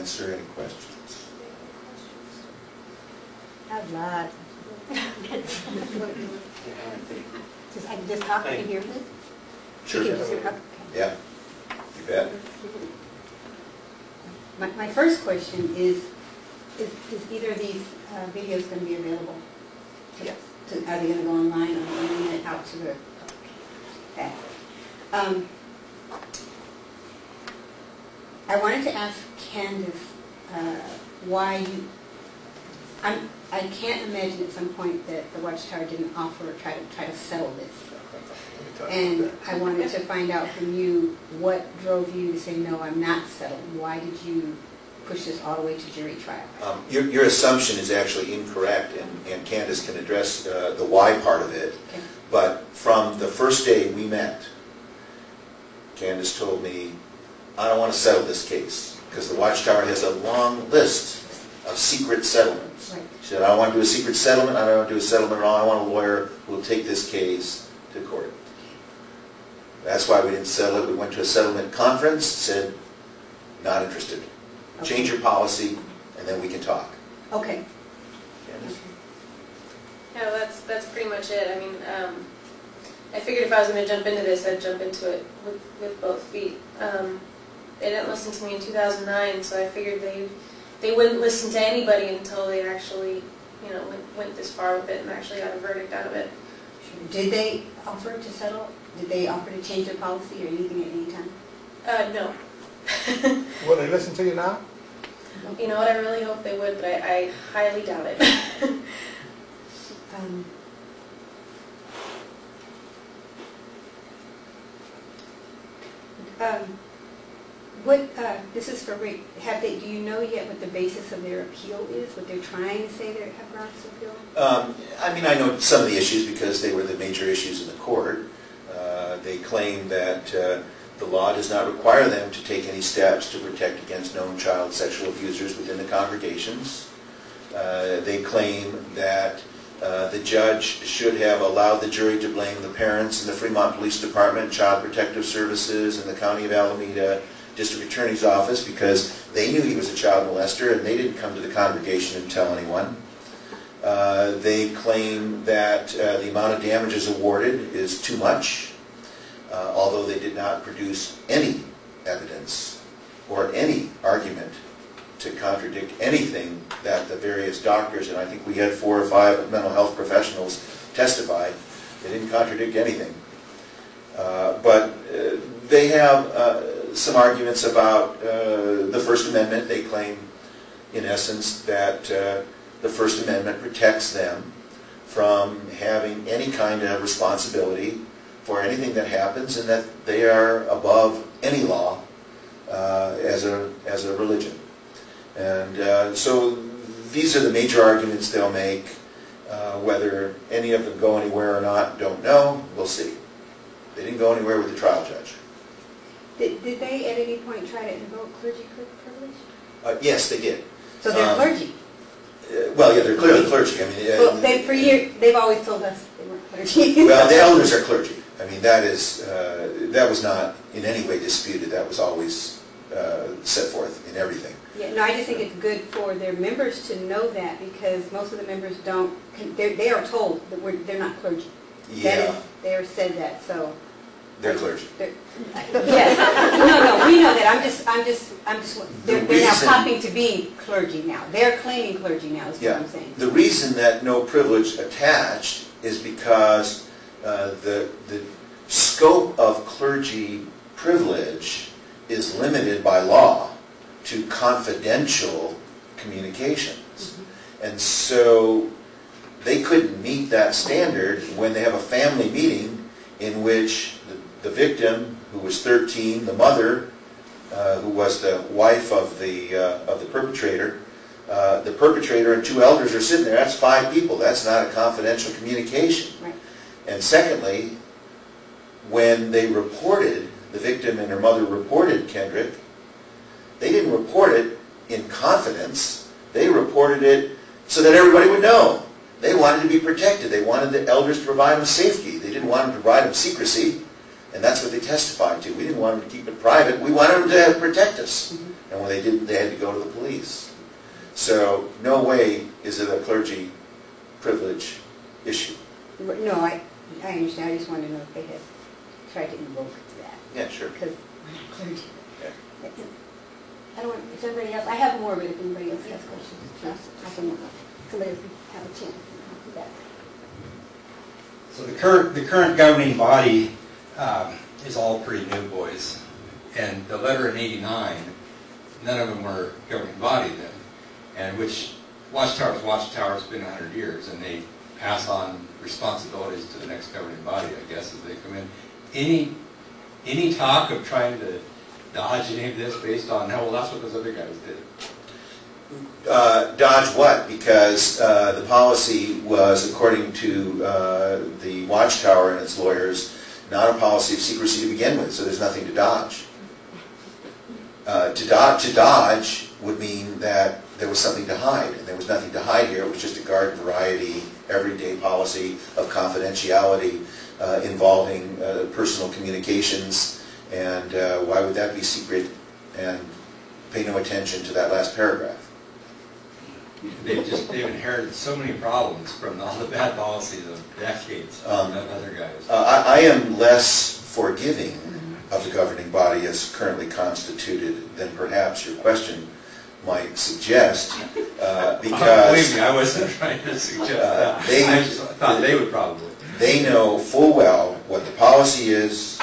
answer any questions. I have lots. I can just talk and hear him? Sure. Yeah, you bet. My first question is either of these videos going to be available? Yes. Are they going to go online or on the internet out to the... Okay. I wanted to ask Candace why you... I can't imagine at some point that the WatchTower didn't offer or try to settle this. And I wanted to find out from you what drove you to say, no, I'm not settling. Why did you push this all the way to jury trial? Your assumption is actually incorrect, and Candace can address the why part of it. Okay. But from the first day we met, Candace told me, I don't want to settle this case, because the WatchTower has a long list of secret settlements. Right. She said, I don't want to do a secret settlement, I don't want to do a settlement at all, I want a lawyer who will take this case to court. That's why we didn't settle it. We went to a settlement conference, said, not interested. Okay. Change your policy, and then we can talk. Okay. Candace? Yeah, that's pretty much it. I mean, I figured if I was going to jump into this, I'd jump into it with both feet. They didn't listen to me in 2009, so I figured they wouldn't listen to anybody until they actually, went this far with it and actually got a verdict out of it. Did they offer to settle? Did they offer to change their policy or anything at any time? No. Will they listen to you now? You know what? I really hope they would, but I highly doubt it. This is for Ray. Do you know yet what the basis of their appeal is? What they're trying to say they have grounds to appeal? I mean, I know some of the issues because they were the major issues in the court. They claim that the law does not require them to take any steps to protect against known child sexual abusers within the congregations. They claim that the judge should have allowed the jury to blame the parents in the Fremont Police Department, Child Protective Services, and the County of Alameda District Attorney's Office because they knew he was a child molester and they didn't come to the congregation and tell anyone. They claim that the amount of damages awarded is too much, although they did not produce any evidence or any argument to contradict anything that the various doctors, and I think we had 4 or 5 mental health professionals testified. They didn't contradict anything. But they have some arguments about the First Amendment. They claim, in essence, that the First Amendment protects them from having any kind of responsibility for anything that happens and that they are above any law as a religion. And so these are the major arguments they'll make. Whether any of them go anywhere or not, don't know. We'll see. They didn't go anywhere with the trial judge. Did they at any point try to invoke clergy privilege? Yes, they did. So they're clergy? Well, yeah, they're clearly clergy. I mean, well, for years, they've always told us they weren't clergy. Well, the elders are clergy. I mean, that was not in any way disputed. That was always set forth in everything. Yeah, no, I just think it's good for their members to know that because most of the members don't. They are told that they're not clergy. Yeah. They are said that, so. They're clergy. Yes. No, we know that. I'm just. They're now popping to be clergy now. They're claiming clergy now. Is what I'm saying. The reason that no privilege attached is because the scope of clergy privilege is limited by law to confidential communications. Mm-hmm. And so they couldn't meet that standard when they have a family meeting in which the victim, who was 13, the mother, who was the wife of the perpetrator and 2 elders are sitting there. That's 5 people. That's not a confidential communication. Right. And secondly, when they reported, the victim and her mother reported Kendrick, they didn't report it in confidence. They reported it so that everybody would know. They wanted to be protected. They wanted the elders to provide them safety. They didn't want them to provide them secrecy. And that's what they testified to. We didn't want them to keep it private. We wanted them to protect us. Mm-hmm. and when they didn't, they had to go to the police. So no way is it a clergy privilege issue. No, I understand. I just wanted to know if they had tried to invoke that. Yeah, sure. Because we're not clergy. Yeah. I don't want, if anybody else, I have more, but if anybody else has questions, I can, somebody else can have a chance. I'll do that. So the current governing body is all pretty new boys, and the letter in '89, none of them were governing body then, and which WatchTower has been 100 years, and they pass on responsibilities to the next governing body, I guess, as they come in. Any talk of trying to dodge any of this based on, no, well, that's what those other guys did? Dodge what? Because the policy was, according to the WatchTower and its lawyers, not a policy of secrecy to begin with, so there's nothing to dodge. To dodge would mean that there was something to hide, and there was nothing to hide here. It was just a garden variety, everyday policy of confidentiality involving personal communications, and why would that be secret? And pay no attention to that last paragraph. They've inherited so many problems from all the bad policies of decades from other guys. I am less forgiving of the governing body as currently constituted than perhaps your question might suggest, because believe me, I wasn't trying to suggest that. I just thought they would probably. They know full well what the policy is,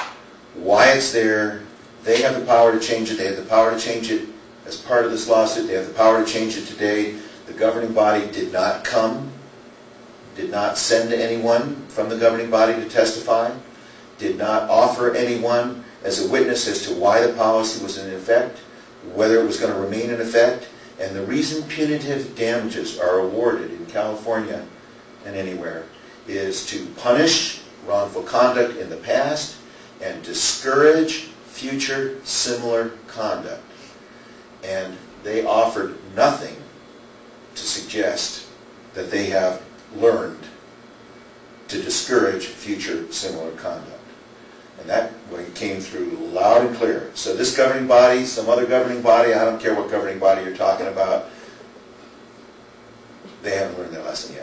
why it's there. They have the power to change it. They have the power to change it as part of this lawsuit. They have the power to change it today. The governing body did not send anyone from the governing body to testify, did not offer anyone as a witness as to why the policy was in effect, whether it was going to remain in effect, and the reason punitive damages are awarded in California and anywhere is to punish wrongful conduct in the past and discourage future similar conduct. And they offered nothing to suggest that they have learned to discourage future similar conduct. And that came through loud and clear. So this governing body, some other governing body, I don't care what governing body you're talking about, they haven't learned their lesson yet.